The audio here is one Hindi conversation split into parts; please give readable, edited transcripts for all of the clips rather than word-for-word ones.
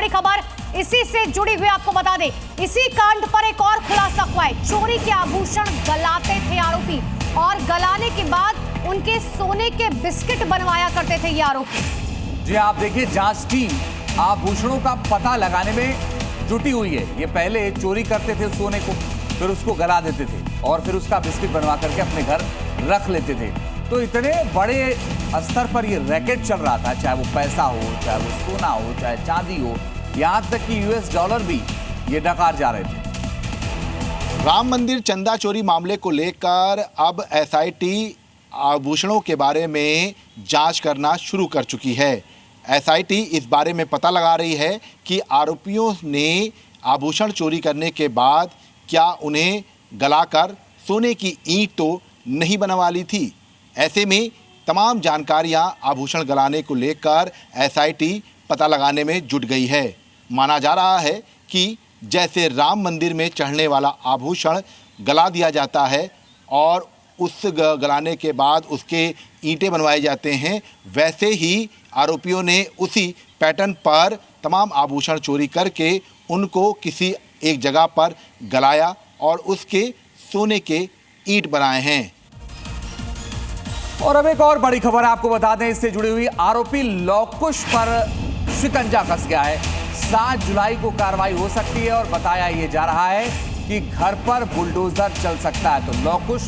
बड़ी खबर इसी से जुड़ी हुई आपको बता दें, इसी कांड पर एक और खुलासा हुआ है। चोरी के आभूषण गलाते थे आरोपी और गलाने के बाद उनके सोने के बिस्किट बनवाया करते थे ये आरोपी। जी आप देखिए, जांच टीम आभूषणों का पता लगाने में जुटी हुई है। ये पहले चोरी करते थे सोने को, फिर उसको गला देते थे और फिर उसका बिस्किट बनवा करके अपने घर रख लेते थे। तो इतने बड़े स्तर पर ये रैकेट चल रहा था, चाहे वो पैसा हो, चाहे वो सोना हो, चाहे चांदी हो, यहां तक कि यूएस डॉलर भी ये डकार जा रहे थे। राम मंदिर चंदा चोरी मामले को लेकर अब एसआईटी आभूषणों के बारे में जांच करना शुरू कर चुकी है। एसआईटी इस बारे में पता लगा रही है कि आरोपियों ने आभूषण चोरी करने के बाद क्या उन्हें गलाकर सोने की ईंट तो नहीं बनवा ली थी। ऐसे में तमाम जानकारियां आभूषण गलाने को लेकर एसआईटी पता लगाने में जुट गई है। माना जा रहा है कि जैसे राम मंदिर में चढ़ने वाला आभूषण गला दिया जाता है और उस गलाने के बाद उसके ईंटें बनवाए जाते हैं, वैसे ही आरोपियों ने उसी पैटर्न पर तमाम आभूषण चोरी करके उनको किसी एक जगह पर गलाया और उसके सोने के ईंट बनाए हैं। और अब एक और बड़ी खबर आपको बता दें, इससे जुड़ी हुई आरोपी लौकुश पर शिकंजा कस गया है। 7 जुलाई को कार्रवाई हो सकती है और बताया यह जा रहा है कि घर पर बुलडोजर चल सकता है। तो लौकुश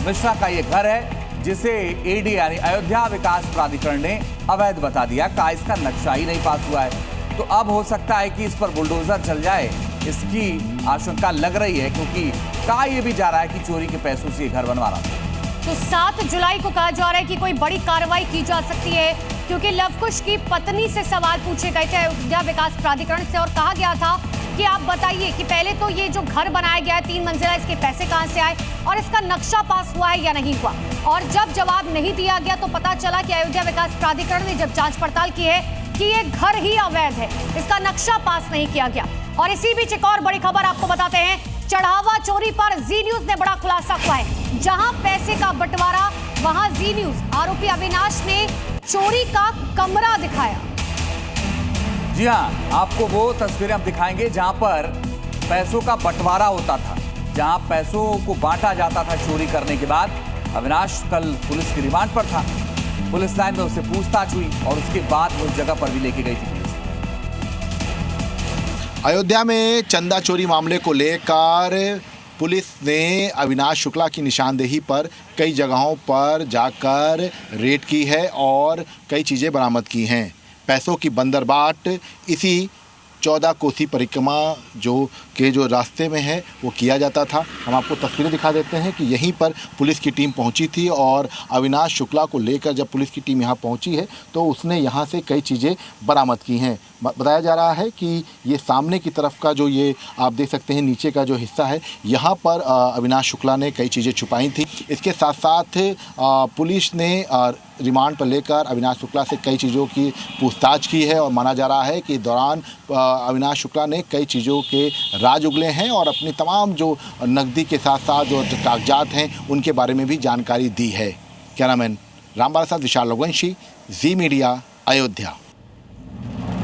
मिश्रा का यह घर है जिसे एडी यानी अयोध्या विकास प्राधिकरण ने अवैध बता दिया। का इसका नक्शा ही नहीं पास हुआ है, तो अब हो सकता है कि इस पर बुलडोजर चल जाए, इसकी आशंका लग रही है, क्योंकि कहा यह भी जा रहा है कि चोरी के पैसों से घर बनवा रहा था। तो 7 जुलाई को कहा जा रहा है कि कोई बड़ी कार्रवाई की जा सकती है, क्योंकि लवकुश की पत्नी से सवाल पूछे गए थे अयोध्या विकास प्राधिकरण से और कहा गया था कि आप बताइए कि पहले तो ये जो घर बनाया गया है 3 मंजिला, इसके पैसे कहां से आए और इसका नक्शा पास हुआ है या नहीं हुआ। और जब जवाब नहीं दिया गया तो पता चला कि अयोध्या विकास प्राधिकरण ने जब जांच पड़ताल की है कि ये घर ही अवैध है, इसका नक्शा पास नहीं किया गया। और इसी बीच एक और बड़ी खबर आपको बताते हैं, चढ़ावा चोरी पर जी न्यूज ने बड़ा खुलासा किया है। जहां पैसे का बंटवारा वहां जी न्यूज आरोपी अविनाश ने चोरी का कमरा दिखाया। जी हां, आपको वो तस्वीरें हम दिखाएंगे जहां पर पैसों का बंटवारा होता था, जहां पैसों को बांटा जाता था चोरी करने के बाद। अविनाश कल पुलिस की रिमांड पर था, पुलिस लाइन में उससे पूछताछ हुई और उसके बाद वो उस जगह पर भी लेके गई थी पुलिस। अयोध्या में चंदा चोरी मामले को लेकर पुलिस ने अविनाश शुक्ला की निशानदेही पर कई जगहों पर जाकर रेड की है और कई चीज़ें बरामद की हैं। पैसों की बंदरबाट इसी 14 कोसी परिक्रमा जो रास्ते में है वो किया जाता था। हम आपको तस्वीरें दिखा देते हैं कि यहीं पर पुलिस की टीम पहुंची थी और अविनाश शुक्ला को लेकर जब पुलिस की टीम यहां पहुंची है तो उसने यहां से कई चीज़ें बरामद की हैं। बताया जा रहा है कि ये सामने की तरफ का जो ये आप देख सकते हैं नीचे का जो हिस्सा है, यहाँ पर अविनाश शुक्ला ने कई चीज़ें छुपाई थी। इसके साथ साथ पुलिस ने रिमांड पर लेकर अविनाश शुक्ला से कई चीज़ों की पूछताछ की है और माना जा रहा है कि दौरान अविनाश शुक्ला ने कई चीज़ों के राज उगले हैं और अपनी तमाम जो नकदी के साथ साथ जो कागजात हैं उनके बारे में भी जानकारी दी है। कैमरामैन रामबाला साथ विशाल रघुवंशी, जी मीडिया, अयोध्या।